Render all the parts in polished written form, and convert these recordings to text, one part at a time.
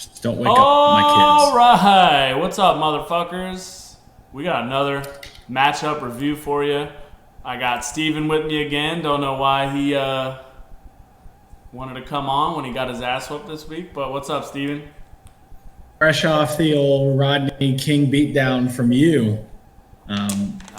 Just don't wake up my All kids. right, what's up, motherfuckers? We got another matchup review for you. I got Steven with me again. Don't know why he wanted to come on when he got his ass whooped this week, but what's up, Steven? Fresh off the old Rodney King beatdown from you, I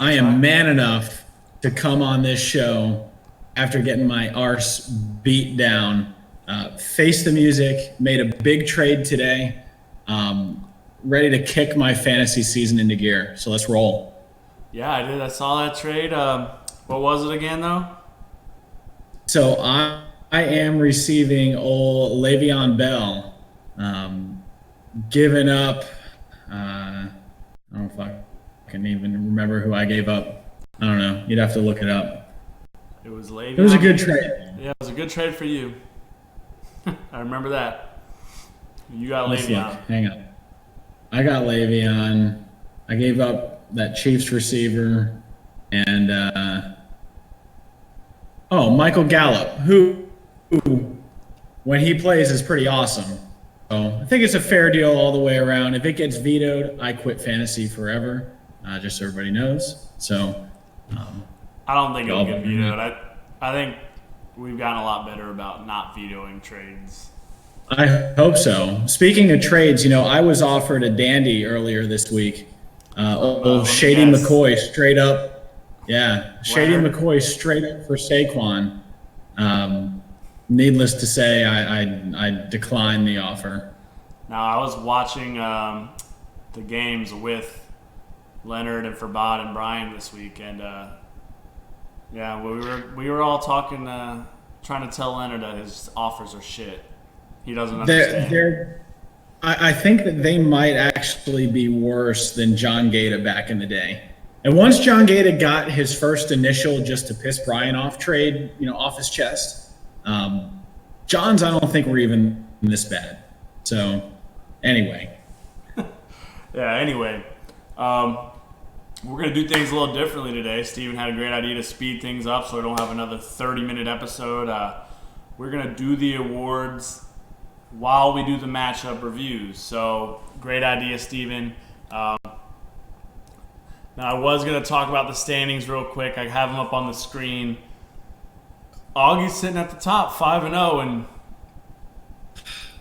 That's am right. man enough to come on this show after getting my arse beat down. Face the music, made a big trade today. Ready to kick my fantasy season into gear. So let's roll. Yeah, I did. I saw that trade. What was it again, though? So I am receiving old Le'Veon Bell, giving up. I don't know if I can even remember who I gave up. I don't know. You'd have to look it up. It was Le'Veon. It was a good trade. Yeah, it was a good trade for you. I remember that. You got Let's look. Le'Veon. Hang on. I got Le'Veon. I gave up that Chiefs receiver and Michael Gallup, who when he plays is pretty awesome. So I think it's a fair deal all the way around. If it gets vetoed, I quit fantasy forever. Just so everybody knows. So I don't think it'll Y'all- get vetoed. I think we've gotten a lot better about not vetoing trades. I hope so. Speaking of trades, I was offered a dandy earlier this week. let me Old Shady guess. McCoy straight up. Yeah, Shady Leonard? McCoy straight up for Saquon. Needless to say, I declined the offer. Now, I was watching the games with Leonard and Forbad and Brian this week, and yeah, we were all talking, trying to tell Leonard that his offers are shit. He doesn't understand. I think that they might actually be worse than John Gata back in the day. And once John Gata got his first initial just to piss Brian off trade, off his chest, John's I don't think were even this bad. So anyway, Yeah. Anyway, we're gonna do things a little differently today. Steven had a great idea to speed things up, so we don't have another 30-minute episode. We're gonna do the awards while we do the matchup reviews. So great idea, Steven. Now, I was going to talk about the standings real quick. I have them up on the screen. Augie's sitting at the top, 5-0, and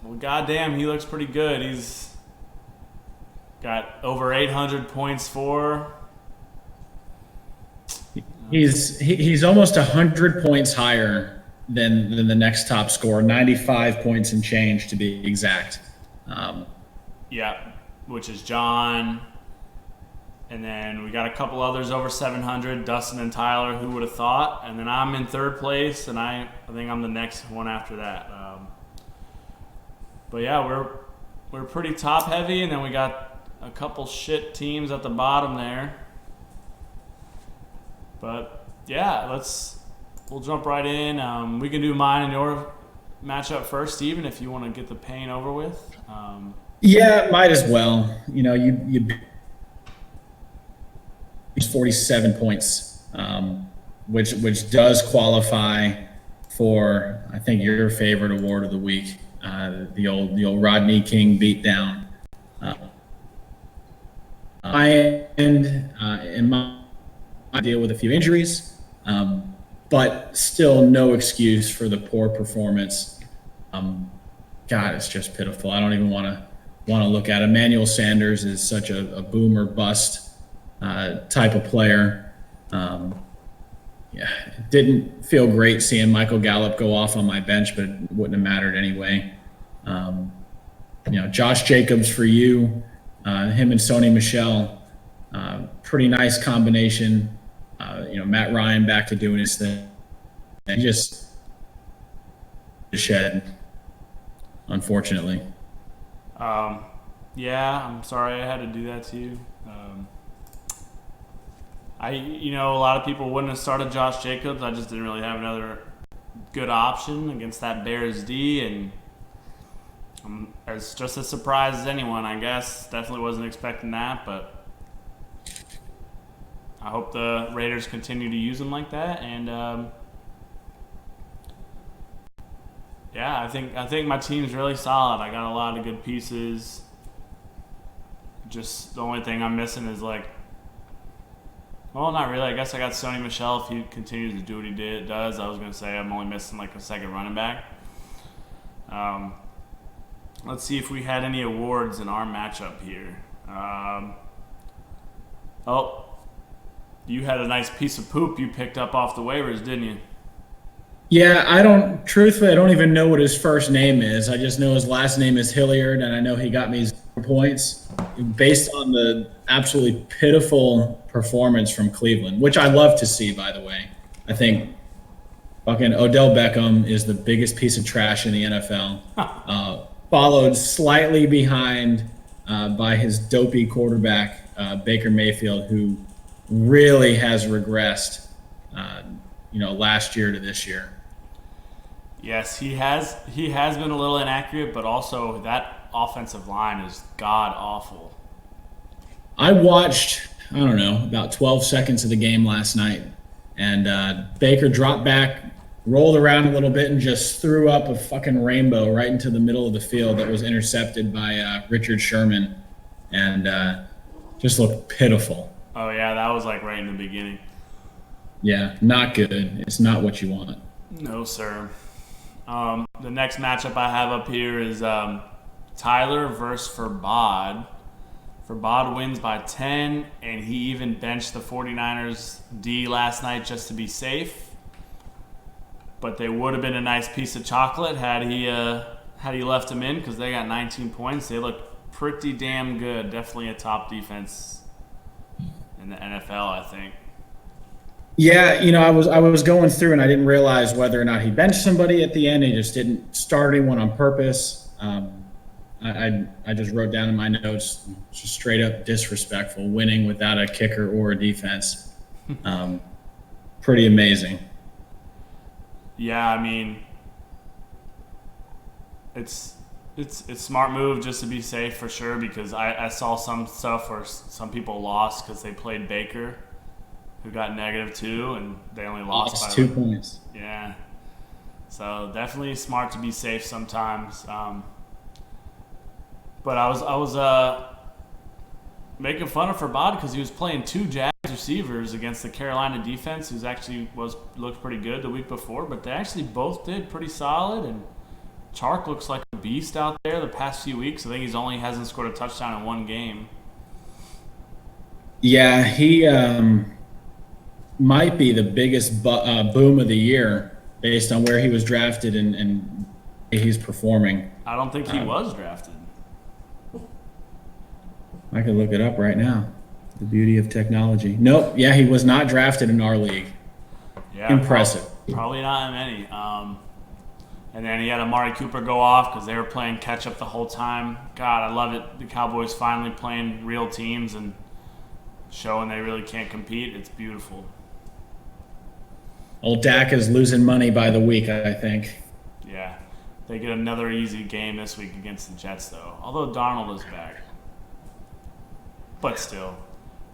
well, goddamn, he looks pretty good. He's got over 800 points for. he's almost 100 points higher than the next top scorer, 95 points and change to be exact. Yeah, which is John. And then we got a couple others over 700, Dustin and Tyler, who would have thought. And then I'm in third place, and I think I'm the next one after that. But yeah, we're pretty top heavy, and then we got a couple shit teams at the bottom there. But yeah, we'll jump right in. We can do mine and your matchup first, Steven, if you want to get the pain over with. Yeah, might as well. You 47 points, which does qualify for I think your favorite award of the week, the old Rodney King beatdown. I in my deal with a few injuries, but still no excuse for the poor performance. God, it's just pitiful. I don't even want to look at it. Emmanuel Sanders is such a boomer bust type of player. It didn't feel great seeing Michael Gallup go off on my bench, but it wouldn't have mattered anyway. Josh Jacobs for you, him and Sony Michel, pretty nice combination. Matt Ryan back to doing his thing. And just shed, unfortunately. Yeah, I'm sorry I had to do that to you. A lot of people wouldn't have started Josh Jacobs. I just didn't really have another good option against that Bears D, and I'm just as surprised as anyone, I guess. Definitely wasn't expecting that, but I hope the Raiders continue to use him like that. And yeah, Yeah, I think my team's really solid. I got a lot of good pieces. Just the only thing I'm missing is like, well, not really. I guess I got Sony Michel if he continues to do what he does. I was gonna say I'm only missing like a second running back. Let's see if we had any awards in our matchup here. Oh, you had a nice piece of poop you picked up off the waivers, didn't you? Yeah, truthfully, I don't even know what his first name is. I just know his last name is Hilliard, and I know he got me 0 points based on the absolutely pitiful performance from Cleveland, which I love to see, by the way. I think fucking Odell Beckham is the biggest piece of trash in the NFL. Followed slightly behind by his dopey quarterback, Baker Mayfield, who really has regressed, last year to this year. Yes, he has. He has been a little inaccurate, but also that offensive line is god awful. I watched, I don't know, about 12 seconds of the game last night, and Baker dropped back, rolled around a little bit, and just threw up a fucking rainbow right into the middle of the field that was intercepted by Richard Sherman, and just looked pitiful. Oh yeah, that was like right in the beginning. Yeah, not good. It's not what you want. No, sir. The next matchup I have up here is Tyler versus Furbod. Furbod wins by 10, and he even benched the 49ers D last night just to be safe. But they would have been a nice piece of chocolate had he left him in, because they got 19 points. They look pretty damn good. Definitely a top defense in the NFL, I think. Yeah, I was going through and I didn't realize whether or not he benched somebody at the end. He just didn't start anyone on purpose. I just wrote down in my notes, just straight up disrespectful, winning without a kicker or a defense. Pretty amazing. Yeah, I mean, it's a smart move just to be safe for sure, because I saw some stuff where some people lost because they played Baker, who got -2, and they only lost by 2 points. Yeah. So definitely smart to be safe sometimes. But I was making fun of Furbod because he was playing 2 Jags receivers against the Carolina defense, who's actually looked pretty good the week before, but they actually both did pretty solid. And Chark looks like a beast out there the past few weeks. I think he's only hasn't scored a touchdown in 1 game. Yeah, he might be the biggest boom of the year based on where he was drafted and he's performing. I don't think he was drafted. I can look it up right now. The beauty of technology. Nope. Yeah, he was not drafted in our league. Yeah, impressive. Probably not in many. And then he had Amari Cooper go off because they were playing catch up the whole time. God, I love it. The Cowboys finally playing real teams and showing they really can't compete. It's beautiful. Old Dak is losing money by the week, I think. Yeah. They get another easy game this week against the Jets, though. Although Darnold is back. But still.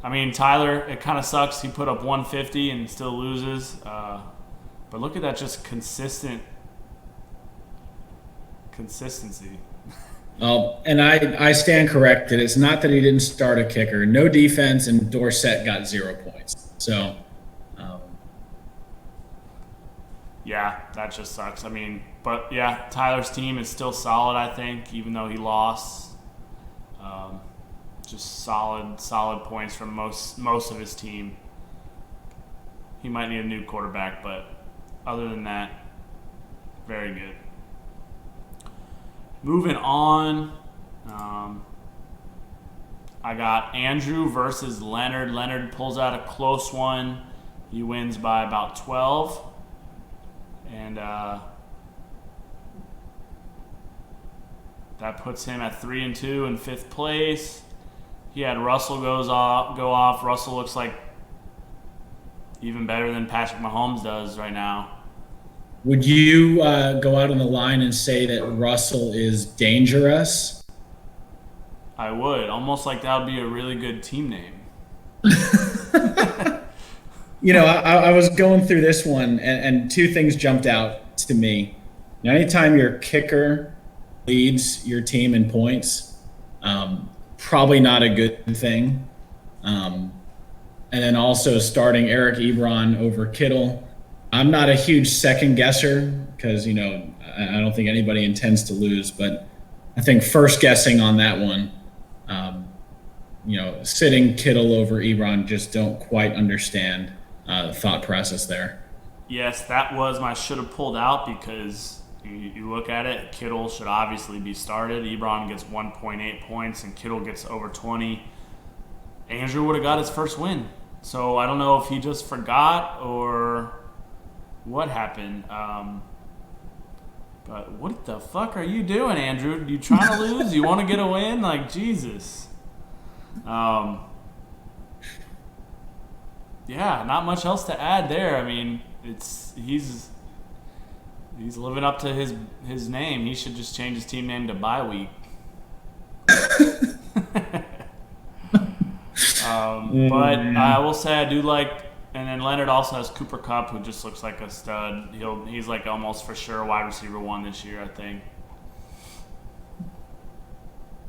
I mean, Tyler, it kind of sucks. He put up 150 and still loses. But look at that, just consistency. And I stand corrected. It's not that he didn't start a kicker. No defense, and Dorsett got 0 points. So, yeah, that just sucks. I mean, but yeah, Tyler's team is still solid, I think, even though he lost. Just solid points from most of his team. He might need a new quarterback, but other than that, very good. Moving on, I got Andrew versus Leonard. Leonard pulls out a close one. He wins by about 12. And that puts him at 3-2 in 5th place. He had Russell go off. Russell looks like even better than Patrick Mahomes does right now. Would you go out on the line and say that Russell is dangerous? I would. Almost like that would be a really good team name. I was going through this one, and 2 things jumped out to me. Now, anytime your kicker leads your team in points, probably not a good thing. Um, and then also starting Eric Ebron over Kittle. I'm not a huge second guesser because, I don't think anybody intends to lose, but I think first guessing on that one, um, sitting Kittle over Ebron, just don't quite understand the thought process there. Yes, that was my should have pulled out because you look at it, Kittle should obviously be started. Ebron gets 1.8 points and Kittle gets over 20. Andrew would have got his first win. So I don't know if he just forgot or what happened. But what the fuck are you doing, Andrew? You trying to lose? You want to get a win? Like, Jesus. Yeah, not much else to add there. I mean, he's living up to his name. He should just change his team name to Bye Week. But I will say I do like, and then Leonard also has Cooper Kupp, who just looks like a stud. He's like almost for sure wide receiver 1 this year, I think.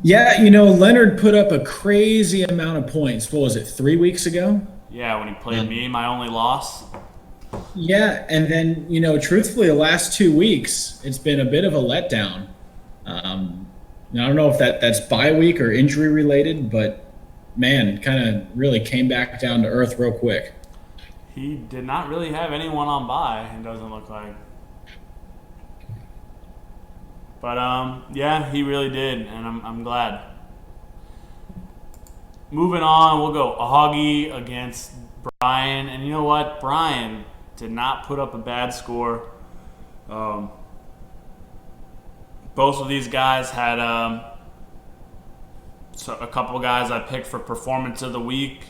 Yeah, Leonard put up a crazy amount of points. What was it, 3 weeks ago? Yeah, when he played me, my only loss. Yeah, and then, truthfully, the last 2 weeks, it's been a bit of a letdown. Now, I don't know if that's bye week or injury related, but man, kind of really came back down to earth real quick. He did not really have anyone on bye, it doesn't look like. But, yeah, he really did, and I'm glad. Moving on, we'll go Augie against Brian. And you know what? Brian did not put up a bad score. Both of these guys had a couple of guys I picked for performance of the week.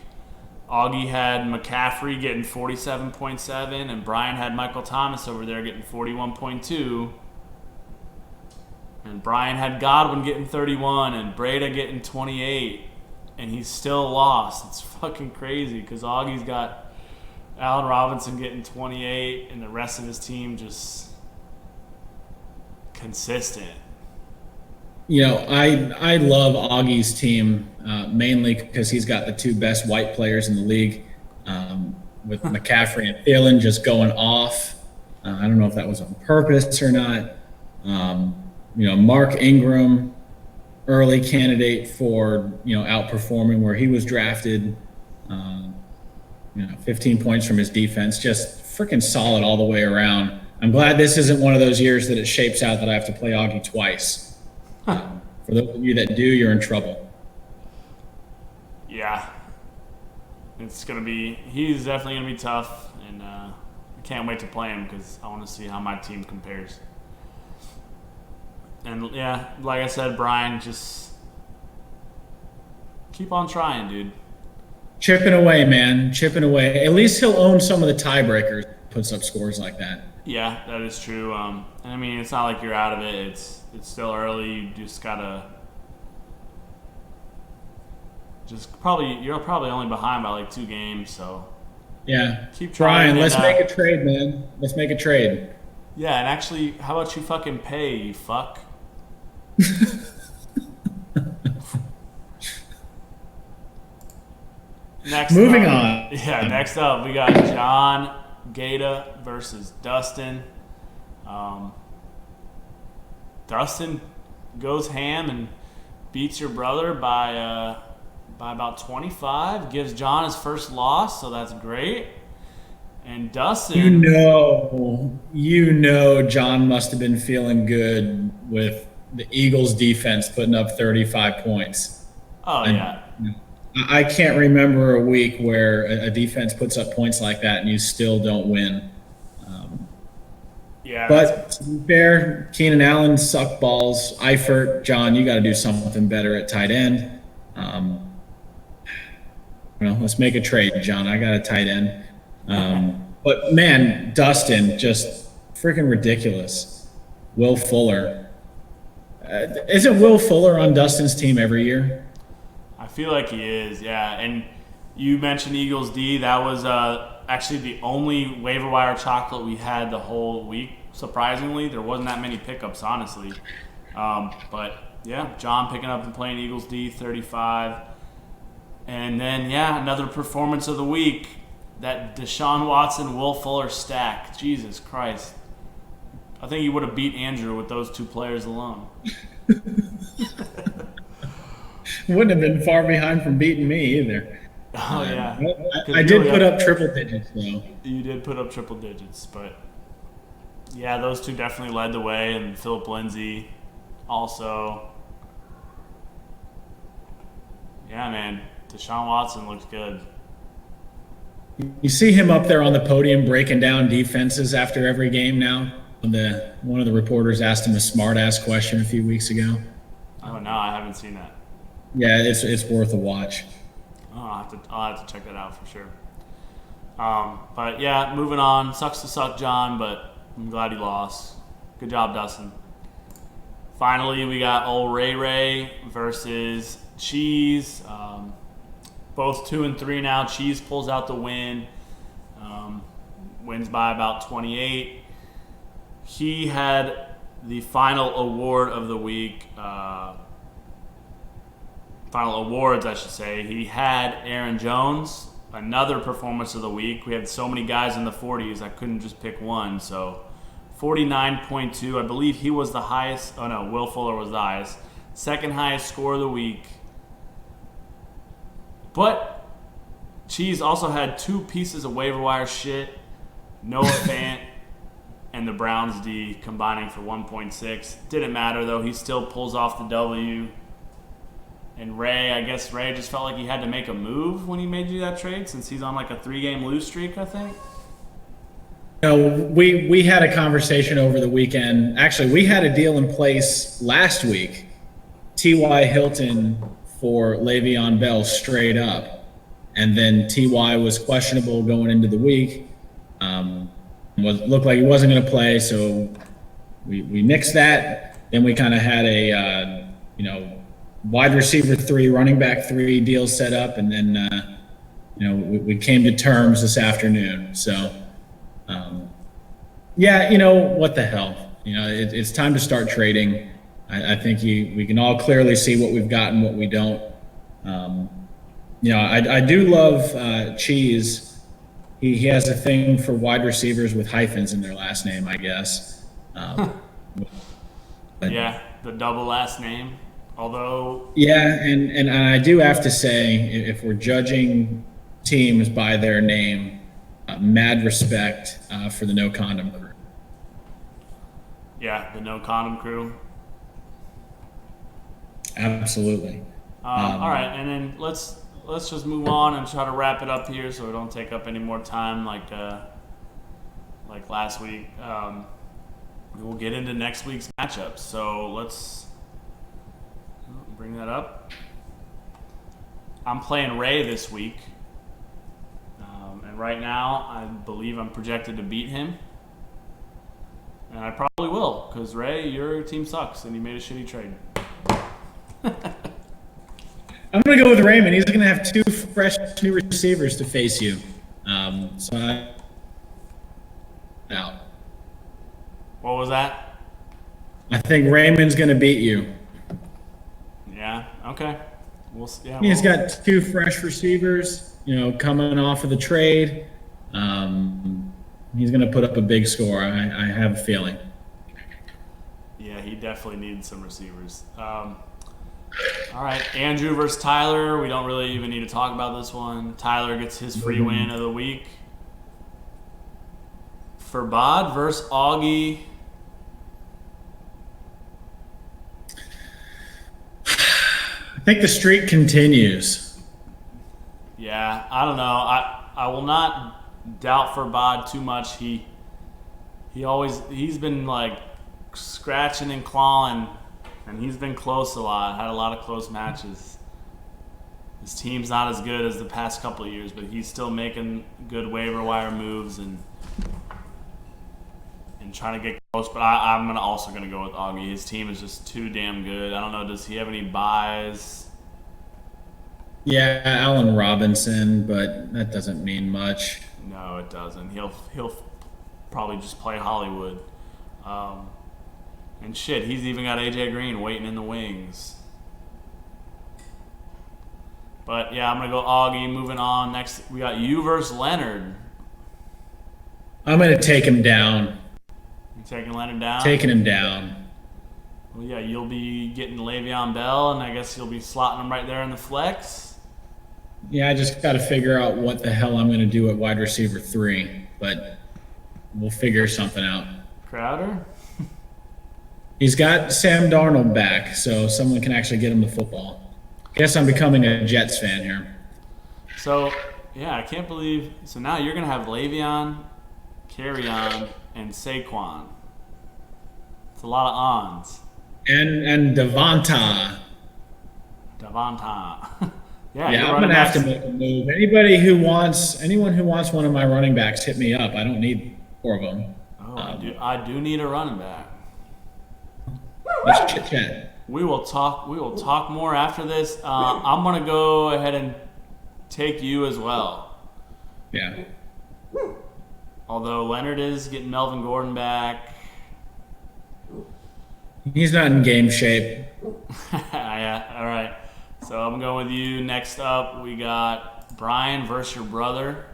Augie had McCaffrey getting 47.7, and Brian had Michael Thomas over there getting 41.2. And Brian had Godwin getting 31 and Breda getting 28. And he's still lost. It's fucking crazy because Augie's got Allen Robinson getting 28 and the rest of his team just consistent. I love Augie's team mainly because he's got the 2 best white players in the league, with McCaffrey and Thielen just going off. I don't know if that was on purpose or not. Mark Ingram, early candidate for outperforming where he was drafted. 15 points from his defense, just freaking solid all the way around. I'm glad this isn't one of those years that it shapes out that I have to play Augie twice. For those of you that do, you're in trouble. Yeah, he's definitely gonna be tough, and I can't wait to play him because I want to see how my team compares. And yeah, like I said, Brian, just keep on trying, dude. Chipping away, man. Chipping away. At least he'll own some of the tiebreakers. Puts up scores like that. Yeah, that is true. I mean, it's not like you're out of it. It's still early. You just gotta you're probably only behind by like 2 games. So yeah, keep trying. Brian, let's make a trade, man. Let's make a trade. Yeah, and actually, how about you fucking pay, you fuck? Moving on. Yeah, next up we got John Gata versus Dustin. Dustin goes ham and beats your brother by about 25. Gives John his first loss, so that's great. And Dustin, John must have been feeling good with the Eagles defense putting up 35 points. Oh, yeah. I can't remember a week where a defense puts up points like that and you still don't win. Yeah. But to be fair, Keenan Allen sucked balls. Eifert, John, you got to do something better at tight end. Let's make a trade, John. I got a tight end. But man, Dustin, just freaking ridiculous. Will Fuller. Isn't Will Fuller on Dustin's team every year? I feel like he is, yeah. And you mentioned Eagles D. That was actually the only waiver wire chocolate we had the whole week. surprisingly, there wasn't that many pickups, honestly. But yeah, John picking up and playing Eagles D 35. And then, yeah, another performance of the week. That Deshaun Watson, Will Fuller stack. Jesus Christ. I think you would have beat Andrew with those two players alone. Wouldn't have been far behind from beating me either. Oh, yeah. I did put up triple digits, though. You did put up triple digits, but yeah, those two definitely led the way, and Philip Lindsay also. Yeah, man, Deshaun Watson looks good. You see him up there on the podium breaking down defenses after every game now. One of the reporters asked him a smart-ass question a few weeks ago. Oh, no, I haven't seen that. Yeah, it's worth a watch. Oh, I'll have to check that out for sure. But yeah, moving on. Sucks to suck, John, but I'm glad he lost. Good job, Dustin. Finally, we got old Ray Ray versus Cheese. Both 2-3 now. Cheese pulls out the win. Wins by about 28. He had the final award of the week. Final awards, I should say. He had Aaron Jones, another performance of the week. We had so many guys in the 40s, I couldn't just pick one. So 49.2. I believe he was the highest. Oh, no, Will Fuller was the highest. Second highest score of the week. But Cheese also had two pieces of waiver wire shit. Noah Fant and the Browns D combining for 1.6. Didn't matter, though. He still pulls off the W. And I guess Ray just felt like he had to make a move when he made you that trade, since he's on like a 3-game lose streak, I think. We had a conversation over the weekend. Actually, we had a deal in place last week. T.Y. Hilton for Le'Veon Bell straight up. And then T.Y. was questionable going into the week. Looked like he wasn't going to play, so we nixed that. Then we kind of had a, wide receiver 3, running back 3 deal set up, and then we came to terms this afternoon. So what the hell, it's time to start trading. I think we can all clearly see what we've got and what we don't. I do love Cheese. He has a thing for wide receivers with hyphens in their last name, I guess. Yeah, the double last name. Although, yeah, and I do have to say, if we're judging teams by their name, mad respect for the No Condom crew. Yeah, the No Condom crew. Absolutely. All right, and then let's just move on and try to wrap it up here, so we don't take up any more time like last week. We'll get into next week's matchups. So let's bring that up. I'm playing Ray this week, and right now I believe I'm projected to beat him, and I probably will, because Ray, your team sucks and you made a shitty trade. I'm going to go with Raymond. He's going to have 2 fresh new receivers to face you. Out. What was that? I think Raymond's going to beat you. Yeah. Okay. He's got 2 fresh receivers, coming off of the trade. He's going to put up a big score. I have a feeling. Yeah, he definitely needs some receivers. All right, Andrew versus Tyler. We don't really even need to talk about this one. Tyler gets his free win of the week. Furbad versus Augie. I think the streak continues. Yeah, I don't know. I will not doubt Furbad too much. He's been like scratching and clawing. And he's been close a lot, had a lot of close matches. His team's not as good as the past couple of years, but he's still making good waiver wire moves and trying to get close. But I'm also going to go with Augie. His team is just too damn good. I don't know, does he have any buys? Yeah, Allen Robinson, but that doesn't mean much. No, it doesn't. He'll probably just play Hollywood. And shit, he's even got AJ Green waiting in the wings. But yeah, I'm gonna go Augie. Moving on. Next, we got you versus Leonard. I'm going to take him down. You taking Leonard down? Taking him down. Well, yeah, you'll be getting Le'Veon Bell, and I guess you'll be slotting him right there in the flex. Yeah, I just got to figure out what the hell I'm going to do at wide receiver 3, but we'll figure something out. Crowder? He's got Sam Darnold back, so someone can actually get him the football. Guess I'm becoming a Jets fan here. So, yeah, I can't believe. So now you're going to have Le'Veon, Carry-On, and Saquon. It's a lot of ons. And Devonta. Yeah, I'm gonna have to make a move. Anyone who wants one of my running backs, hit me up. I don't need 4 of them. Oh, I do need a running back. Let's chit chat. We will talk more after this. I'm gonna go ahead and take you as well. Yeah. Although Leonard is getting Melvin Gordon back. He's not in game shape. Yeah, all right. So I'm going with you. Next up, we got Brian versus your brother.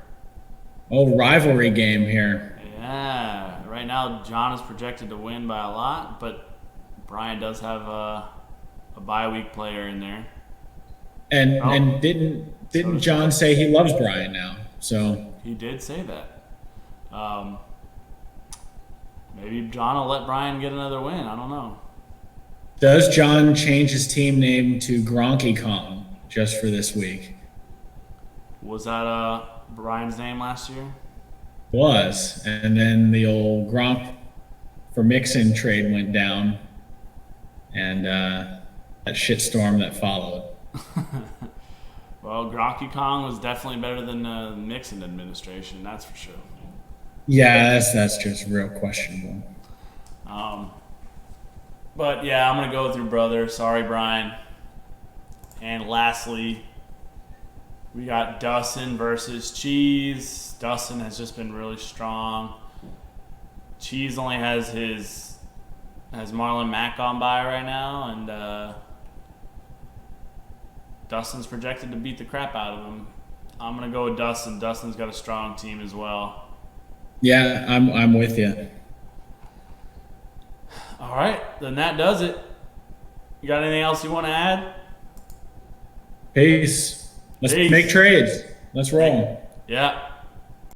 Oh, rivalry game here. Yeah. Right now, John is projected to win by a lot, but Brian does have a bye week player in there. And didn't John say he loves Brian now? So he did say that. Maybe John will let Brian get another win. I don't know. Does John change his team name to Gronky Kong just for this week? Was that Brian's name last year? Was. And then the old Gronk for Mixon trade went down. And that shitstorm that followed. Well, Gronky Kong was definitely better than the Nixon administration, that's for sure. Yeah, that's just real questionable. But yeah, I'm gonna go with your brother. Sorry, Brian. And lastly, we got Dustin versus Cheese. Dustin has just been really strong. Cheese only has Marlon Mack on by right now, and Dustin's projected to beat the crap out of him. I'm gonna go with Dustin. Dustin's got a strong team as well. Yeah, I'm with you. All right, then that does it. You got anything else you want to add? Peace. Let's make trades. Let's roll. Yeah.